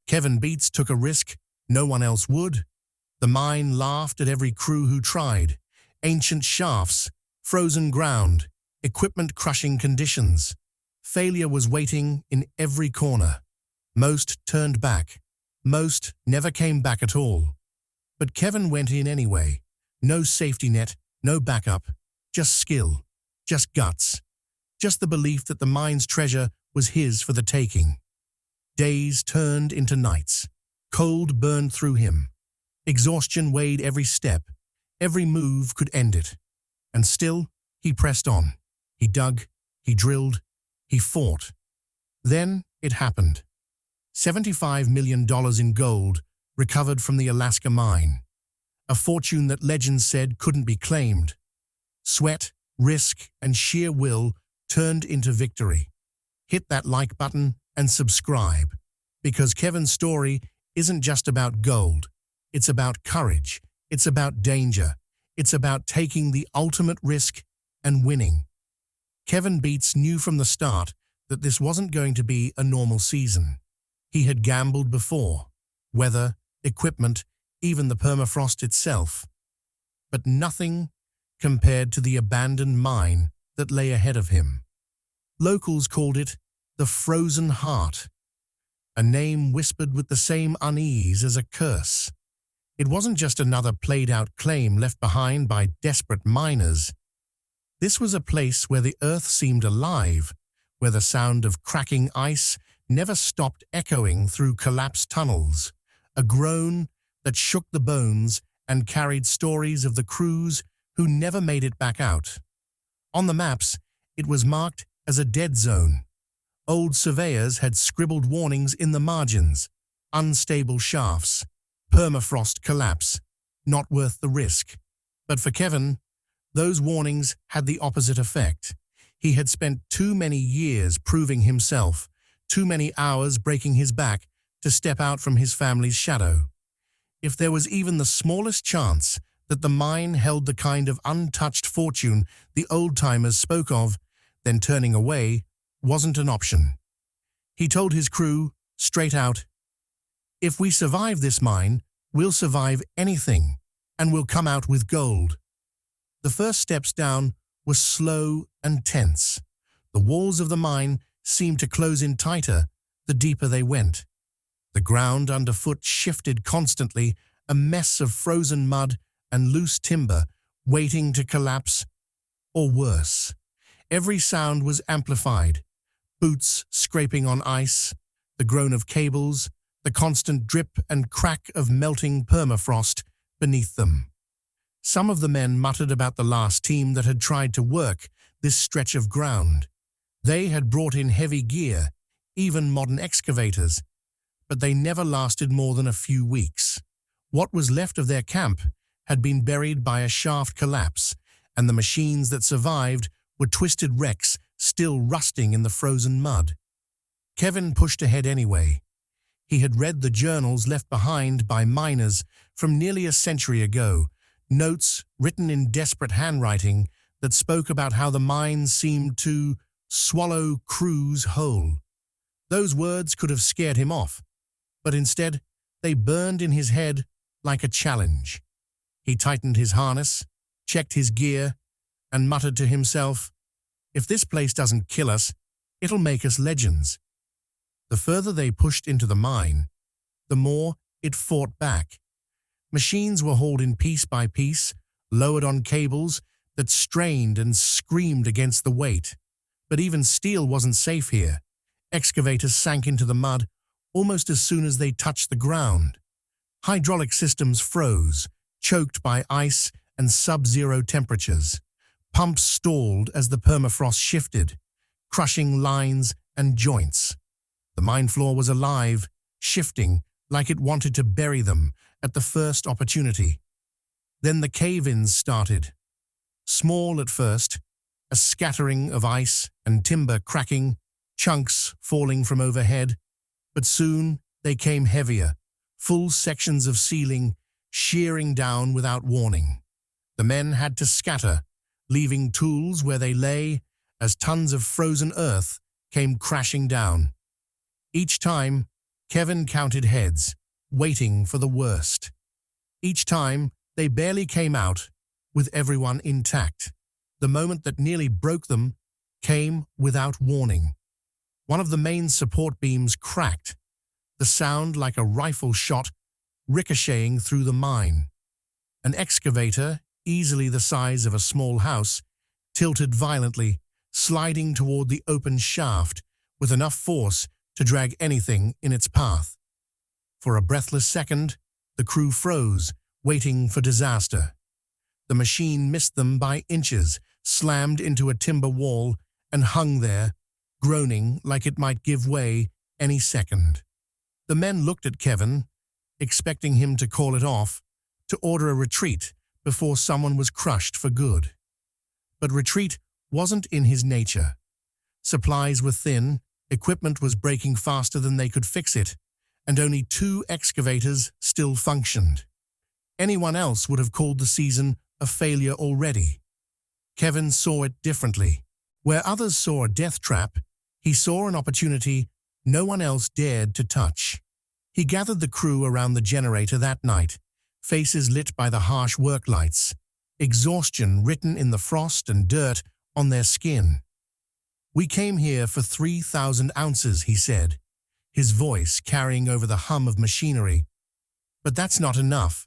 Kevin Beets took a risk no one else would. The mine laughed at every crew who tried. Ancient shafts, frozen ground, equipment crushing conditions. Failure was waiting in every corner. Most turned back. Most never came back at all. But Kevin went in anyway. No safety net, no backup, just skill, just guts, just the belief that the mine's treasure was his for the taking. Days turned into nights. Cold burned through him. Exhaustion weighed every step. Every move could end it. And still, he pressed on. He dug, he drilled, he fought. Then it happened. $75 million in gold recovered from the Alaska mine. A fortune that legends said couldn't be claimed. Sweat, risk, and sheer will turned into victory. Hit that like button and subscribe, because Kevin's story isn't just about gold. It's about courage. It's about danger. It's about taking the ultimate risk and winning. Kevin Beets knew from the start that this wasn't going to be a normal season. He had gambled before. Weather, equipment, even the permafrost itself. But nothing compared to the abandoned mine that lay ahead of him. Locals called it the Frozen Heart, a name whispered with the same unease as a curse. It wasn't just another played-out claim left behind by desperate miners. This was a place where the earth seemed alive, where the sound of cracking ice never stopped echoing through collapsed tunnels, a groan that shook the bones and carried stories of the crews who never made it back out. On the maps, it was marked as a dead zone. Old surveyors had scribbled warnings in the margins: unstable shafts, permafrost collapse, not worth the risk. But for Kevin, those warnings had the opposite effect. He had spent too many years proving himself, too many hours breaking his back to step out from his family's shadow. If there was even the smallest chance that the mine held the kind of untouched fortune the old-timers spoke of, then turning away wasn't an option. He told his crew, straight out, "If we survive this mine, we'll survive anything, and we'll come out with gold." The first steps down were slow and tense. The walls of the mine seemed to close in tighter the deeper they went. The ground underfoot shifted constantly, a mess of frozen mud and loose timber waiting to collapse, or worse. Every sound was amplified: boots scraping on ice, the groan of cables, the constant drip and crack of melting permafrost beneath them. Some of the men muttered about the last team that had tried to work this stretch of ground. They had brought in heavy gear, even modern excavators, but they never lasted more than a few weeks. What was left of their camp had been buried by a shaft collapse, and the machines that survived were twisted wrecks still rusting in the frozen mud. Kevin pushed ahead anyway. He had read the journals left behind by miners from nearly a century ago, notes written in desperate handwriting that spoke about how the mine seemed to swallow crews whole. Those words could have scared him off, but instead they burned in his head like a challenge. He tightened his harness, checked his gear, and muttered to himself, "If this place doesn't kill us, it'll make us legends." The further they pushed into the mine, the more it fought back. Machines were hauled in piece by piece, lowered on cables that strained and screamed against the weight. But even steel wasn't safe here. Excavators sank into the mud almost as soon as they touched the ground. Hydraulic systems froze, choked by ice and sub-zero temperatures. Pumps stalled as the permafrost shifted, crushing lines and joints. The mine floor was alive, shifting like it wanted to bury them at the first opportunity. Then the cave-ins started. Small at first, a scattering of ice and timber cracking, chunks falling from overhead, but soon they came heavier, full sections of ceiling shearing down without warning. The men had to scatter, leaving tools where they lay as tons of frozen earth came crashing down. Each time, Kevin counted heads, waiting for the worst. Each time, they barely came out, with everyone intact. The moment that nearly broke them came without warning. One of the main support beams cracked, the sound like a rifle shot ricocheting through the mine. An excavator, easily the size of a small house, tilted violently, sliding toward the open shaft with enough force to drag anything in its path. For a breathless second, the crew froze, waiting for disaster. The machine missed them by inches, slammed into a timber wall, and hung there, groaning like it might give way any second. The men looked at Kevin, expecting him to call it off, to order a retreat before someone was crushed for good. But retreat wasn't in his nature. Supplies were thin, equipment was breaking faster than they could fix it, and only 2 excavators still functioned. Anyone else would have called the season a failure already. Kevin saw it differently. Where others saw a death trap, he saw an opportunity no one else dared to touch. He gathered the crew around the generator that night, faces lit by the harsh work lights, exhaustion written in the frost and dirt on their skin. "We came here for 3,000 ounces," he said, his voice carrying over the hum of machinery. "But that's not enough.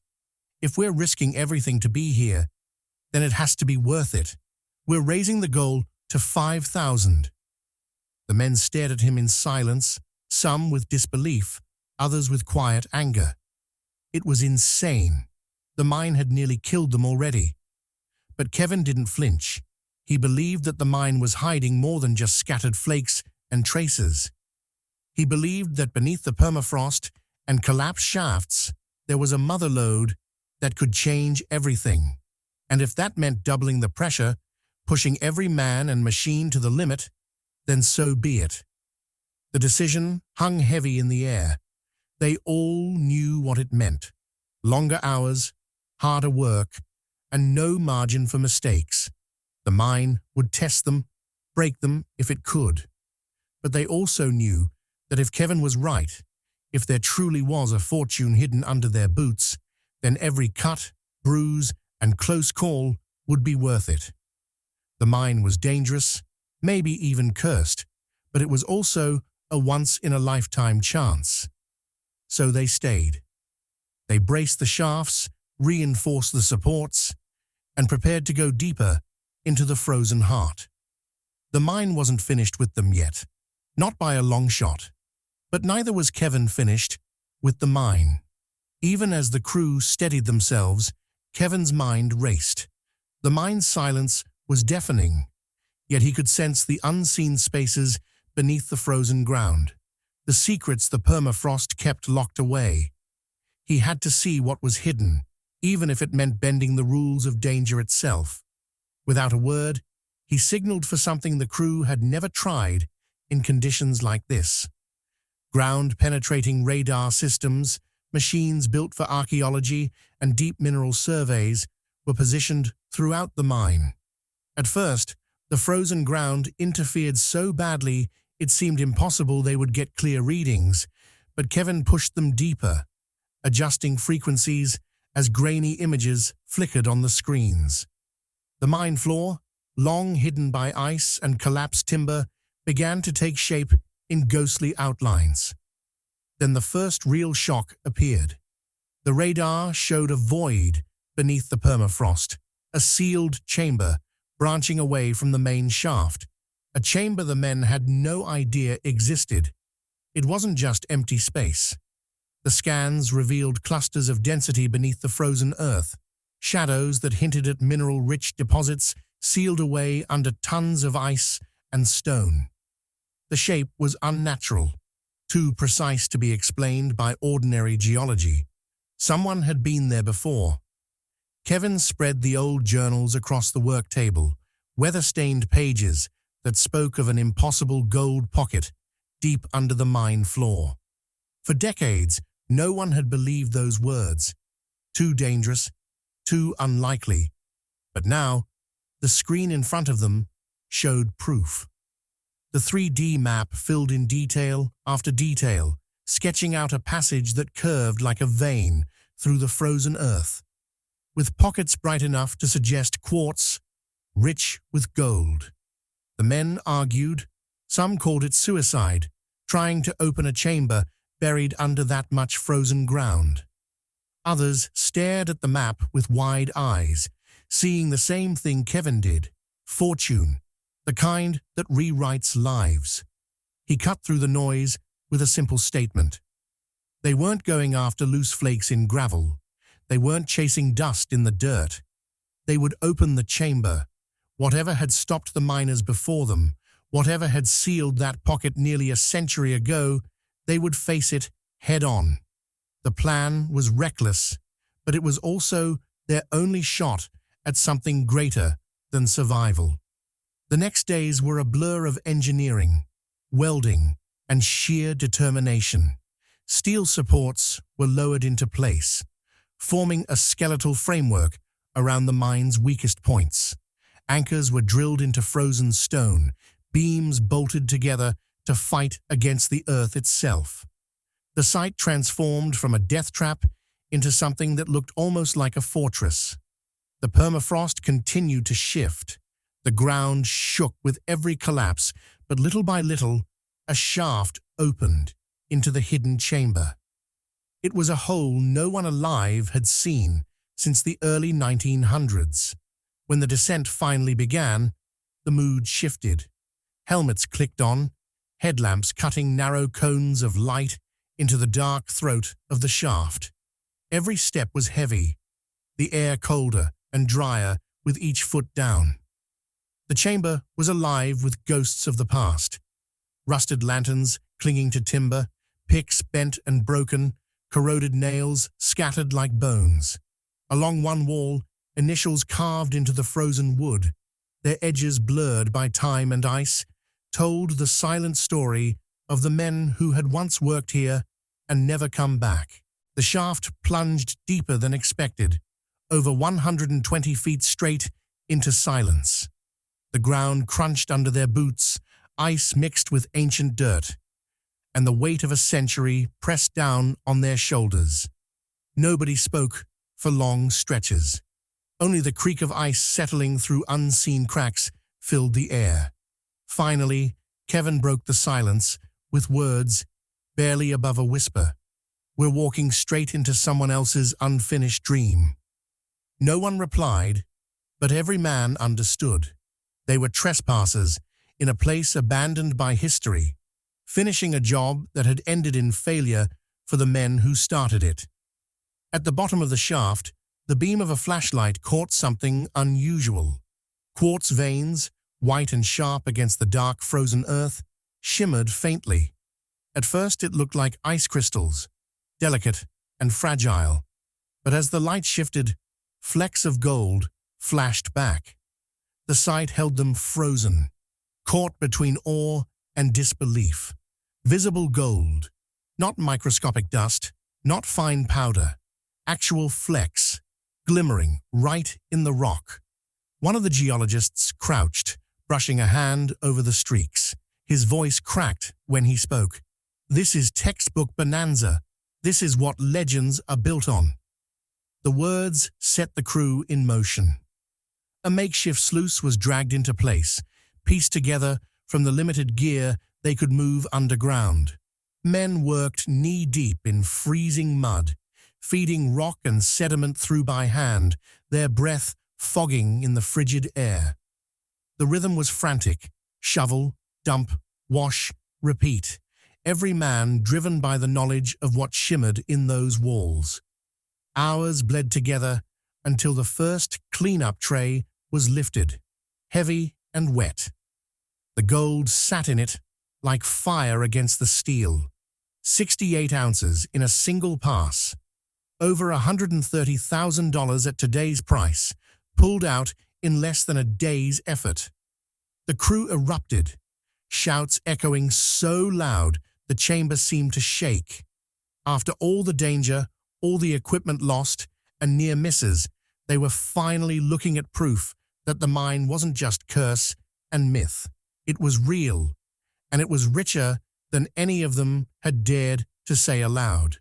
If we're risking everything to be here, then it has to be worth it. We're raising the goal to 5,000. The men stared at him in silence, some with disbelief, others with quiet anger. It was insane. The mine had nearly killed them already. But Kevin didn't flinch. He believed that the mine was hiding more than just scattered flakes and traces. He believed that beneath the permafrost and collapsed shafts, there was a mother lode that could change everything. And if that meant doubling the pressure, pushing every man and machine to the limit, then so be it. The decision hung heavy in the air. They all knew what it meant. Longer hours, harder work, and no margin for mistakes. The mine would test them, break them if it could. But they also knew that if Kevin was right, if there truly was a fortune hidden under their boots, then every cut, bruise, and close call would be worth it. The mine was dangerous, maybe even cursed, but it was also a once-in-a-lifetime chance. So they stayed. They braced the shafts, reinforced the supports, and prepared to go deeper into the frozen heart. The mine wasn't finished with them yet, not by a long shot. But neither was Kevin finished with the mine. Even as the crew steadied themselves, Kevin's mind raced. The mine's silence was deafening, yet he could sense the unseen spaces beneath the frozen ground, the secrets the permafrost kept locked away. He had to see what was hidden, even if it meant bending the rules of danger itself. Without a word, he signaled for something the crew had never tried in conditions like this. Ground-penetrating radar systems, machines built for archaeology and deep mineral surveys were positioned throughout the mine. At first, the frozen ground interfered so badly it seemed impossible they would get clear readings, but Kevin pushed them deeper, adjusting frequencies as grainy images flickered on the screens. The mine floor, long hidden by ice and collapsed timber, began to take shape in ghostly outlines. Then the first real shock appeared. The radar showed a void beneath the permafrost, a sealed chamber branching away from the main shaft, a chamber the men had no idea existed. It wasn't just empty space. The scans revealed clusters of density beneath the frozen earth, shadows that hinted at mineral-rich deposits sealed away under tons of ice and stone. The shape was unnatural, too precise to be explained by ordinary geology. Someone had been there before. Kevin spread the old journals across the work table, weather-stained pages that spoke of an impossible gold pocket deep under the mine floor. For decades, no one had believed those words. Too dangerous, too unlikely. But now, the screen in front of them showed proof. The 3D map filled in detail after detail, sketching out a passage that curved like a vein through the frozen earth, with pockets bright enough to suggest quartz, rich with gold. The men argued. Some called it suicide, trying to open a chamber buried under that much frozen ground. Others stared at the map with wide eyes, seeing the same thing Kevin did: fortune, the kind that rewrites lives. He cut through the noise with a simple statement. They weren't going after loose flakes in gravel. They weren't chasing dust in the dirt. They would open the chamber. Whatever had stopped the miners before them, whatever had sealed that pocket nearly a century ago, they would face it head-on. The plan was reckless, but it was also their only shot at something greater than survival. The next days were a blur of engineering, welding, and sheer determination. Steel supports were lowered into place, forming a skeletal framework around the mine's weakest points. Anchors were drilled into frozen stone, beams bolted together to fight against the earth itself. The site transformed from a death trap into something that looked almost like a fortress. The permafrost continued to shift. The ground shook with every collapse, but little by little, a shaft opened into the hidden chamber. It was a hole no one alive had seen since the early 1900s. When the descent finally began, the mood shifted. Helmets clicked on, headlamps cutting narrow cones of light into the dark throat of the shaft. Every step was heavy, the air colder and drier with each foot down. The chamber was alive with ghosts of the past. Rusted lanterns clinging to timber, picks bent and broken, corroded nails scattered like bones. Along one wall, initials carved into the frozen wood, their edges blurred by time and ice, told the silent story of the men who had once worked here and never come back. The shaft plunged deeper than expected, over 120 feet straight into silence. The ground crunched under their boots, ice mixed with ancient dirt, and the weight of a century pressed down on their shoulders. Nobody spoke for long stretches. Only the creak of ice settling through unseen cracks filled the air. Finally, Kevin broke the silence with words barely above a whisper. "We're walking straight into someone else's unfinished dream." No one replied, but every man understood. They were trespassers in a place abandoned by history, finishing a job that had ended in failure for the men who started it. At the bottom of the shaft, the beam of a flashlight caught something unusual. Quartz veins, white and sharp against the dark frozen earth, shimmered faintly. At first it looked like ice crystals, delicate and fragile, but as the light shifted, flecks of gold flashed back. The sight held them frozen, caught between awe and disbelief. Visible gold, not microscopic dust, not fine powder, actual flecks, glimmering right in the rock. One of the geologists crouched, brushing a hand over the streaks. His voice cracked when he spoke. "This is textbook bonanza. This is what legends are built on." The words set the crew in motion. A makeshift sluice was dragged into place, pieced together from the limited gear they could move underground. Men worked knee-deep in freezing mud, feeding rock and sediment through by hand, their breath fogging in the frigid air. The rhythm was frantic: shovel, dump, wash, repeat, every man driven by the knowledge of what shimmered in those walls. Hours bled together until the first cleanup tray was lifted, heavy and wet. The gold sat in it like fire against the steel. 68 ounces in a single pass. Over $130,000 at today's price, pulled out in less than a day's effort. The crew erupted, shouts echoing so loud the chamber seemed to shake. After all the danger, all the equipment lost, and near misses, they were finally looking at proof that the mine wasn't just curse and myth. It was real, and it was richer than any of them had dared to say aloud.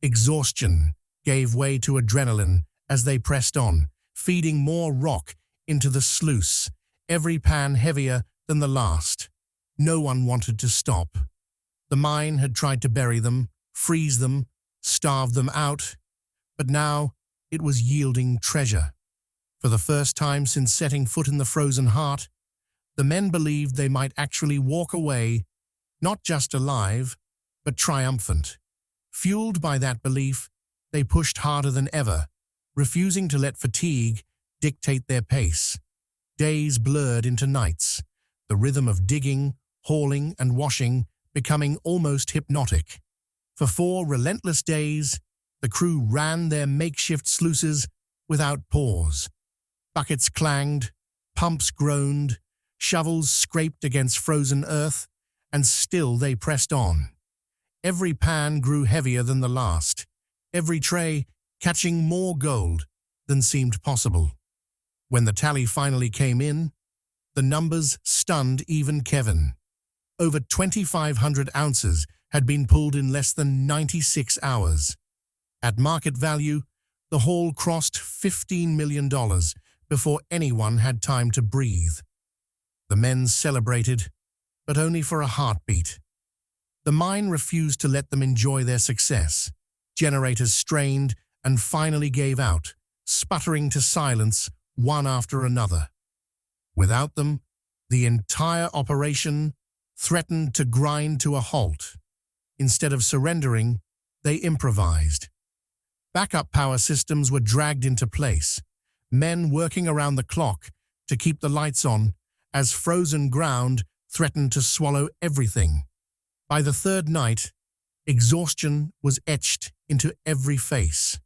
Exhaustion gave way to adrenaline as they pressed on, feeding more rock into the sluice, every pan heavier than the last. No one wanted to stop. The mine had tried to bury them, freeze them, starve them out, but now it was yielding treasure. For the first time since setting foot in the frozen heart, the men believed they might actually walk away, not just alive, but triumphant. Fueled by that belief, they pushed harder than ever, refusing to let fatigue dictate their pace. Days blurred into nights, the rhythm of digging, hauling, and washing becoming almost hypnotic. For 4 relentless days, the crew ran their makeshift sluices without pause. Buckets clanged, pumps groaned, shovels scraped against frozen earth, and still they pressed on. Every pan grew heavier than the last, every tray catching more gold than seemed possible. When the tally finally came in, the numbers stunned even Kevin. Over 2,500 ounces had been pulled in less than 96 hours. At market value, the haul crossed $15 million before anyone had time to breathe. The men celebrated, but only for a heartbeat. The mine refused to let them enjoy their success. Generators strained and finally gave out, sputtering to silence one after another. Without them, the entire operation threatened to grind to a halt. Instead of surrendering, they improvised. Backup power systems were dragged into place, men working around the clock to keep the lights on as frozen ground threatened to swallow everything. By the third night, exhaustion was etched into every face.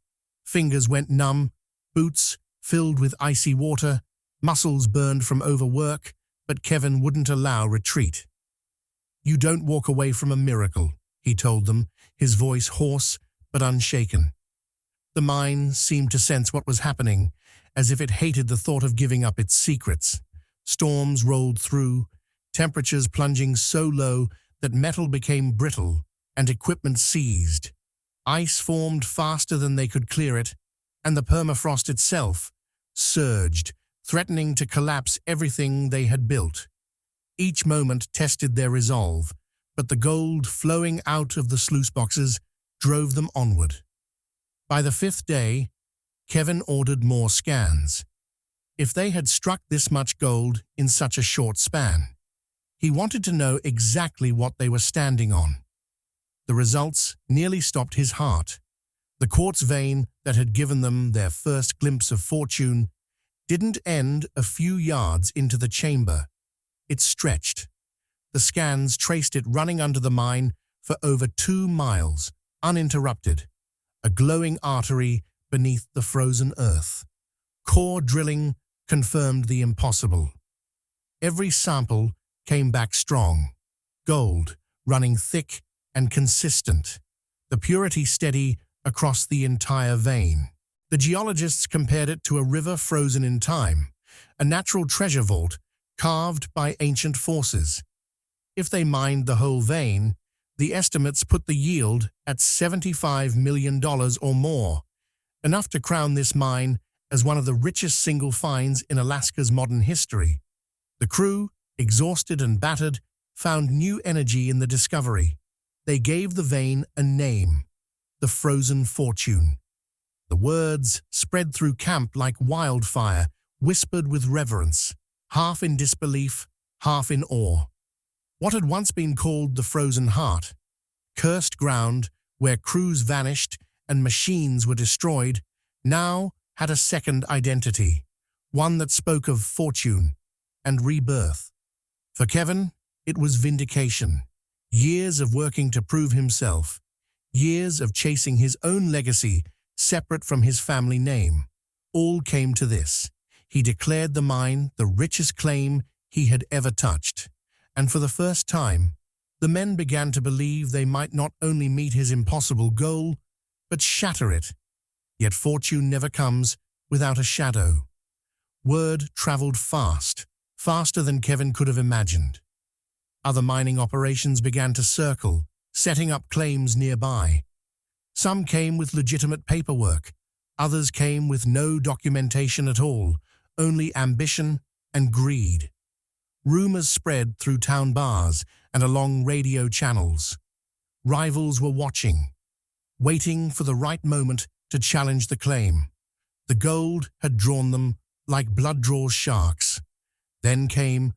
Fingers went numb, boots filled with icy water, muscles burned from overwork, but Kevin wouldn't allow retreat. "You don't walk away from a miracle," he told them, his voice hoarse but unshaken. The mine seemed to sense what was happening, as if it hated the thought of giving up its secrets. Storms rolled through, temperatures plunging so low that metal became brittle and equipment seized. Ice formed faster than they could clear it, and the permafrost itself surged, threatening to collapse everything they had built. Each moment tested their resolve, but the gold flowing out of the sluice boxes drove them onward. By the 5th day, Kevin ordered more scans. If they had struck this much gold in such a short span, he wanted to know exactly what they were standing on. The results nearly stopped his heart. The quartz vein that had given them their first glimpse of fortune didn't end a few yards into the chamber. It stretched. The scans traced it running under the mine for over 2 miles, uninterrupted, a glowing artery beneath the frozen earth. Core drilling confirmed the impossible. Every sample came back strong, gold running thick and consistent, the purity steady across the entire vein. The geologists compared it to a river frozen in time, a natural treasure vault carved by ancient forces. If they mined the whole vein, the estimates put the yield at $75 million or more, enough to crown this mine as one of the richest single finds in Alaska's modern history. The crew, exhausted and battered, found new energy in the discovery. They gave the vein a name, the Frozen Fortune. The words spread through camp like wildfire, whispered with reverence, half in disbelief, half in awe. What had once been called the Frozen Heart, cursed ground where crews vanished and machines were destroyed, now had a second identity, one that spoke of fortune and rebirth. For Kevin, it was vindication. Years of working to prove himself, years of chasing his own legacy separate from his family name, all came to this. He declared the mine the richest claim he had ever touched. And for the first time, the men began to believe they might not only meet his impossible goal, but shatter it. Yet fortune never comes without a shadow. Word traveled fast, faster than Kevin could have imagined. Other mining operations began to circle, setting up claims nearby. Some came with legitimate paperwork, others came with no documentation at all, only ambition and greed. Rumors spread through town bars and along radio channels. Rivals were watching, waiting for the right moment to challenge the claim. The gold had drawn them like blood draws sharks. Then came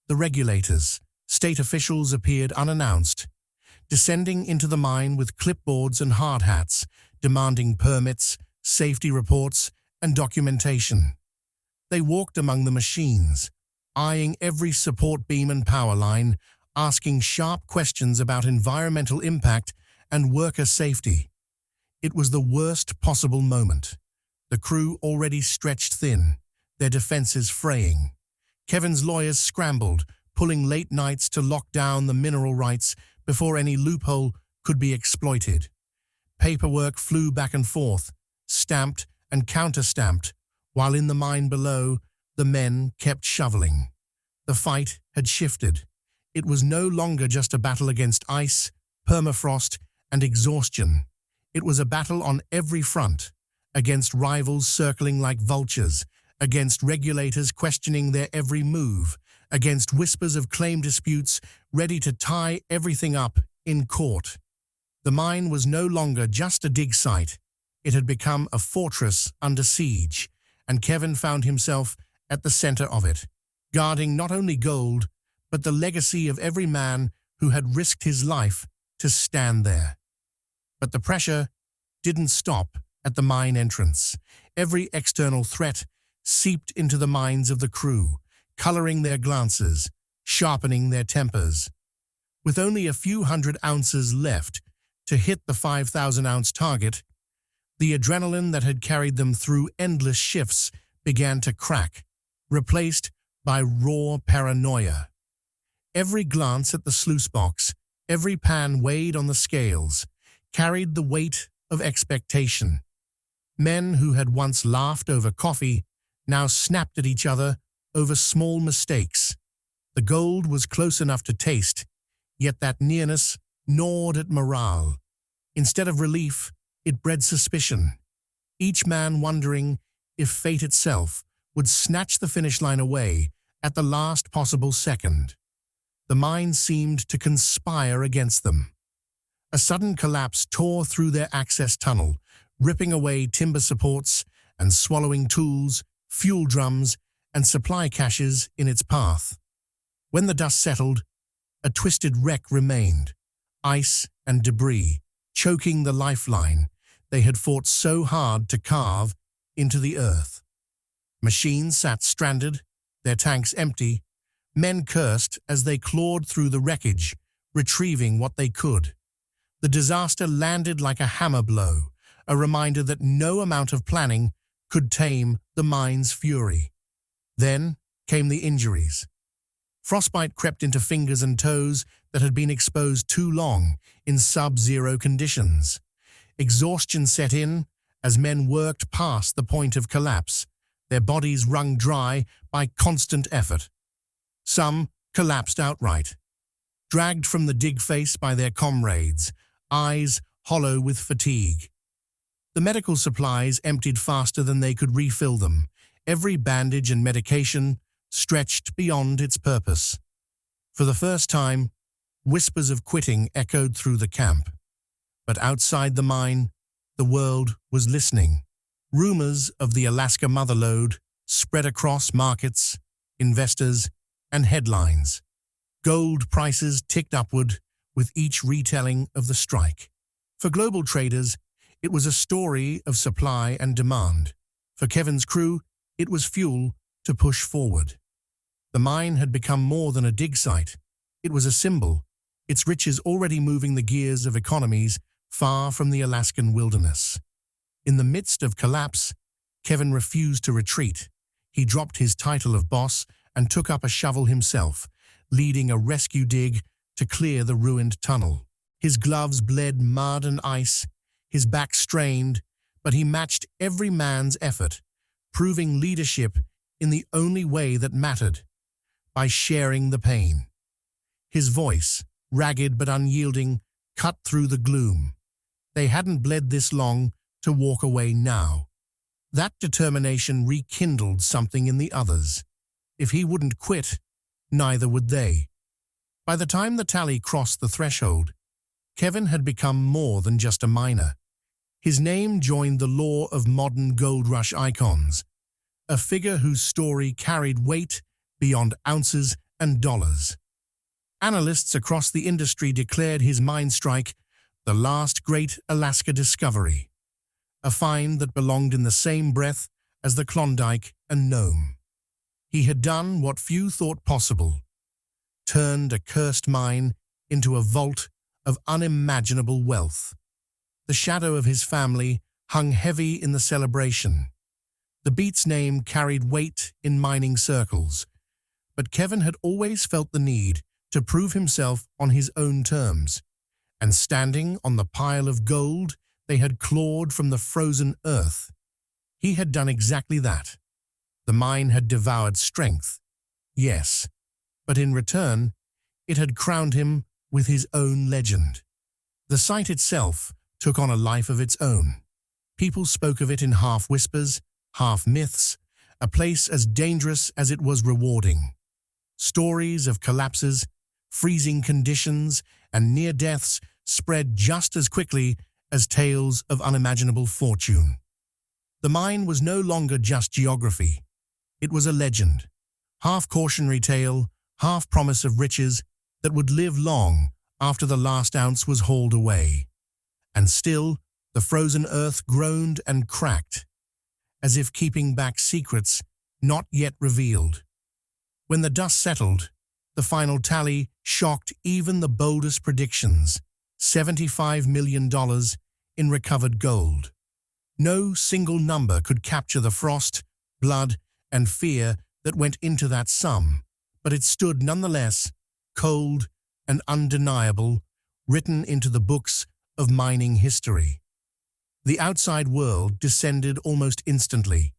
the regulators. State officials appeared unannounced, descending into the mine with clipboards and hard hats, demanding permits, safety reports, and documentation. They walked among the machines, eyeing every support beam and power line, asking sharp questions about environmental impact and worker safety. It was the worst possible moment. The crew already stretched thin, their defenses fraying. Kevin's lawyers scrambled, pulling late nights to lock down the mineral rights before any loophole could be exploited. Paperwork flew back and forth, stamped and counter-stamped, while in the mine below, the men kept shoveling. The fight had shifted. It was no longer just a battle against ice, permafrost, and exhaustion. It was a battle on every front, against rivals circling like vultures, against regulators questioning their every move, against whispers of claim disputes ready to tie everything up in court. The mine was no longer just a dig site. It had become a fortress under siege, and Kevin found himself at the center of it, guarding not only gold, but the legacy of every man who had risked his life to stand there. But the pressure didn't stop at the mine entrance. Every external threat seeped into the minds of the crew, coloring their glances, sharpening their tempers. With only a few hundred ounces left to hit the 5,000-ounce target, the adrenaline that had carried them through endless shifts began to crack, replaced by raw paranoia. Every glance at the sluice box, every pan weighed on the scales, carried the weight of expectation. Men who had once laughed over coffee now snapped at each other over small mistakes. The gold was close enough to taste, yet that nearness gnawed at morale. Instead of relief, it bred suspicion, each man wondering if fate itself would snatch the finish line away at the last possible second. The mine seemed to conspire against them. A sudden collapse tore through their access tunnel, ripping away timber supports and swallowing tools, fuel drums, and supply caches in its path. When the dust settled, a twisted wreck remained, ice and debris, choking the lifeline they had fought so hard to carve into the earth. Machines sat stranded, their tanks empty. Men cursed as they clawed through the wreckage, retrieving what they could. The disaster landed like a hammer blow, a reminder that no amount of planning could tame the mine's fury. Then came the injuries. Frostbite crept into fingers and toes that had been exposed too long in sub-zero conditions. Exhaustion set in as men worked past the point of collapse, their bodies wrung dry by constant effort. Some collapsed outright, dragged from the dig face by their comrades, eyes hollow with fatigue. The medical supplies emptied faster than they could refill them, every bandage and medication stretched beyond its purpose. For the first time, whispers of quitting echoed through the camp. But outside the mine, the world was listening. Rumors of the Alaska motherlode spread across markets, investors, and headlines. Gold prices ticked upward with each retelling of the strike. For global traders, it was a story of supply and demand. For Kevin's crew, it was fuel to push forward. The mine had become more than a dig site. It was a symbol, its riches already moving the gears of economies far from the Alaskan wilderness. In the midst of collapse, Kevin refused to retreat. He dropped his title of boss and took up a shovel himself, leading a rescue dig to clear the ruined tunnel. His gloves bled mud and ice, his back strained, but he matched every man's effort, proving leadership in the only way that mattered, by sharing the pain. His voice, ragged but unyielding, cut through the gloom. They hadn't bled this long to walk away now. That determination rekindled something in the others. If he wouldn't quit, neither would they. By the time the tally crossed the threshold, Kevin had become more than just a miner. His name joined the lore of modern gold rush icons, a figure whose story carried weight beyond ounces and dollars. Analysts across the industry declared his mine strike the last great Alaska discovery, a find that belonged in the same breath as the Klondike and Nome. He had done what few thought possible, turned a cursed mine into a vault of unimaginable wealth. The shadow of his family hung heavy in the celebration. The Beets name carried weight in mining circles, but Kevin had always felt the need to prove himself on his own terms, and standing on the pile of gold they had clawed from the frozen earth, he had done exactly that. The mine had devoured strength, yes, but in return, it had crowned him with his own legend. The site itself took on a life of its own. People spoke of it in half-whispers, half-myths, a place as dangerous as it was rewarding. Stories of collapses, freezing conditions, and near-deaths spread just as quickly as tales of unimaginable fortune. The mine was no longer just geography. It was a legend, half cautionary tale, half promise of riches that would live long after the last ounce was hauled away. And still, the frozen earth groaned and cracked, as if keeping back secrets not yet revealed. When the dust settled, the final tally shocked even the boldest predictions: $75 million in recovered gold. No single number could capture the frost, blood, and fear that went into that sum, but it stood nonetheless, cold and undeniable, written into the books of mining history. The outside world descended almost instantly.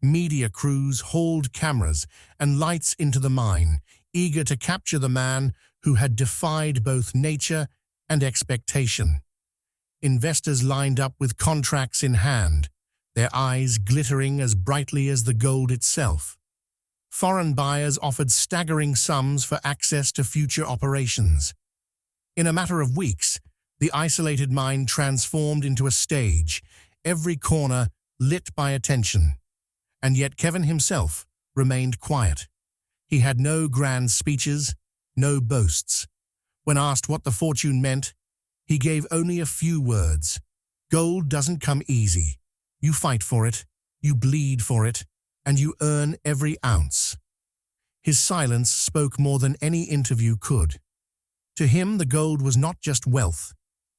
Media crews hauled cameras and lights into the mine, eager to capture the man who had defied both nature and expectation. Investors lined up with contracts in hand, their eyes glittering as brightly as the gold itself. Foreign buyers offered staggering sums for access to future operations. In a matter of weeks, the isolated mine transformed into a stage, every corner lit by attention. And yet Kevin himself remained quiet. He had no grand speeches, no boasts. When asked what the fortune meant, he gave only a few words. Gold doesn't come easy. You fight for it, you bleed for it, and you earn every ounce. His silence spoke more than any interview could. To him, the gold was not just wealth.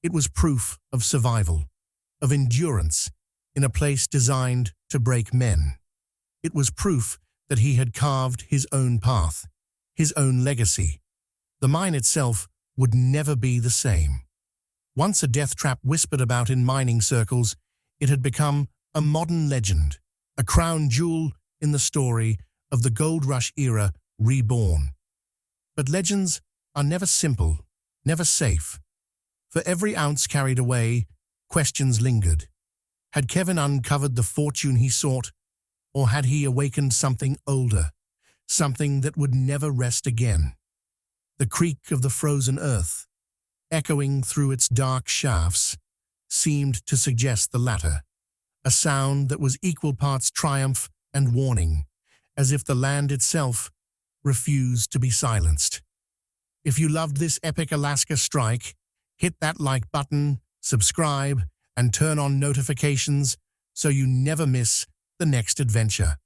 It was proof of survival, of endurance, in a place designed to break men. It was proof that he had carved his own path, his own legacy. The mine itself would never be the same. Once a death trap whispered about in mining circles, it had become a modern legend, a crown jewel in the story of the gold rush era reborn. But legends are never simple, never safe. For every ounce carried away, questions lingered. Had Kevin uncovered the fortune he sought, or had he awakened something older, something that would never rest again? The creak of the frozen earth, echoing through its dark shafts, seemed to suggest the latter, a sound that was equal parts triumph and warning, as if the land itself refused to be silenced. If you loved this epic Alaska strike, hit that like button, subscribe, and turn on notifications so you never miss the next adventure.